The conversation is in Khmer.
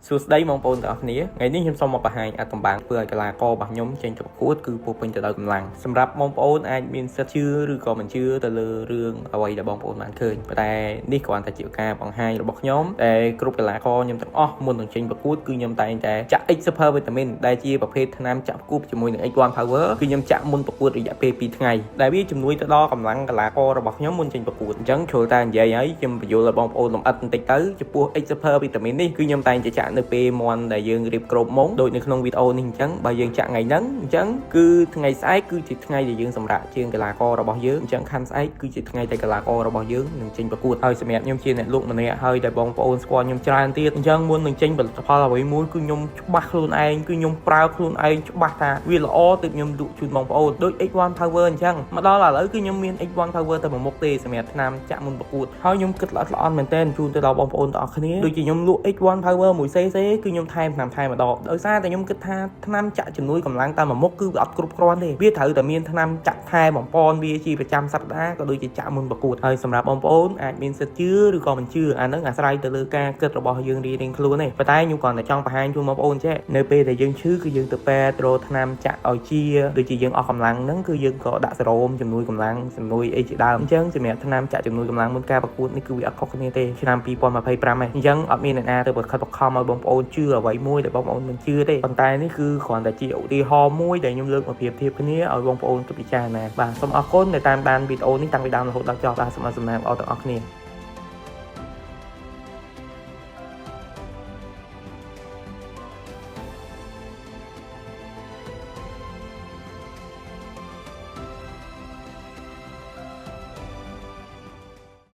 សួស្តីបងប្អូនទាំងអស់គ្នាថ្ងៃនេះខ្ញុំសូមមកបង្ហាញអាកំបាំងធ្វើឲ្យកីឡាកររបស់ខ្ញុំចេញទៅប្រកួតគឺពោពេញទៅដោយកម្លាំងសម្រាប់បងប្អូនអាចមានសិទ្ធិជឿឬក៏មិនជឿទៅលើរឿងអ្វីដែលបងប្អូនបានឃើញប៉ុន្តែនេះគ្រាន់តែជាការបង្ហាញរបស់ខ្ញុំតែគ្រប់កីឡាករខ្ញុំទាំងអស់មុននឹងចេញប្រកួតគឺខ្ញុំតែងតែចាក់ X Super Vitamin ដែលជាប្រភេទថ្នាំចាក់ផ្គូបជាមួយនឹង X1 Power គឺខ្ញុំចាក់មុនប្រកួតរយៈពេល2ថ្ងៃដែលវាជំនួយទៅដល់កម្លាំងកីឡាកររបស់ខ្ញុំមុនចេញប្រកួតអញ្ចឹងជ្រុលតែនិយាយហើយខ្ញុំបញ្យល់ឲ្យបងប្អូនលម្អិតបន្តិចទៅចំពោះ X Super Vitamin នេះគឺខ្ញុំតែងតែចាក់នៅពេលមន់ដែលយើងរៀបគ្រប់ម៉ោងដូចនៅក្នុងវីដេអូនេះអញ្ចឹងបើយើងចាក់ថ្ងៃហ្នឹងអញ្ចឹងគឺថ្ងៃស្អែកគឺជាថ្ងៃដែលយើងសម្រាប់ជាងកីឡាកររបស់យើងអញ្ចឹងខាន់ស្អែកគឺជាថ្ងៃដែលកីឡាកររបស់យើងនឹងចេញប្រកួតហើយសម្រាប់ខ្ញុំជាអ្នកលក់ម្នាក់ហើយដែលបងប្អូនស្គាល់ខ្ញុំច្រើនទៀតអញ្ចឹងមុននឹងចេញផលិតផលអ្វីមួយគឺខ្ញុំច្បាស់ខ្លួនឯងគឺខ្ញុំប្រើខ្លួនឯងច្បាស់ថាវាល្អទើបខ្ញុំលក់ជូនបងប្អូនដូច X1 Power អញ្ចឹងមកដល់ឥឡូវគឺខ្ញុំមាន X1 Power ទៅមួយមុខទេសម្រាប់ថ្នាំចាក់មុនប្រកួតហើយខ្ញុំគិតល្អិតល្អន់មែនទែនជូនទៅដល់បងប្អូនទាំងអស់គ្នាដូចជាខ្ញុំលក់ X1 Power 1cc គឺខ្ញុំថែមថ្នាំថែម្ដងដោយសារតែខ្ញុំគិតថាថ្នាំចាក់ជំនួយកម្លាំងតាមមួយមុខគឺវាអត់គ្រប់គ្រាន់ទេវាត្រូវតែមានថ្នាំចាក់ថែបំពន់វាជាប្រចាំសប្ដាហ៍ក៏ដូចជាចាក់មុនប្រកួតហើយសម្រាប់បងប្អូនអាចមានសិទ្ធិជឿឬក៏មិនជឿអាហ្នឹងអាស្រ័យទៅលើការគិតរបស់យើងរៀងៗខ្លួនទេប៉ុន្តែខ្ញុំគ្រាន់តែចង់បង្ហាញជូនបងប្អូនចេះនៅពេលដែលយើងឈឺគឺយើងទៅពេទ្យរកថ្នាំចាក់ឲ្យជាដូចជាយើងអស់កម្លាំងហ្នឹងគឺយើងក៏ដាក់សេរ៉ូមជំនួយកម្លាំងជំនួយអីជាដើមអញ្ចឹងសម្រាប់ថ្នាំចាក់ជំនួយកម្លាំងមុនការប្រកួតនេះគឺវាអត់ខុសគ្នាទេឆ្នាំ2025ឯងអញ្ចឹងអត់មានអ្នកណាទៅបង្ខិតបង្ខំឲ្យបងប្អូនជឿអ្វីមួយដែលបងប្អូនមិនជឿទេប៉ុន្តែនេះគឺគ្រាន់តែជាឧទាហរណ៍មួយដែលខ្ញុំលើកមកប្រៀបធៀបគ្នាឲ្យបងប្អូនទៅពិចារណាបាទសូមអរគុណដែលតាមដានវីដេអូនេះតាំងពីដើមរហូតដល់ចប់បាទសូមអរគុណទាំងអស់គ្នា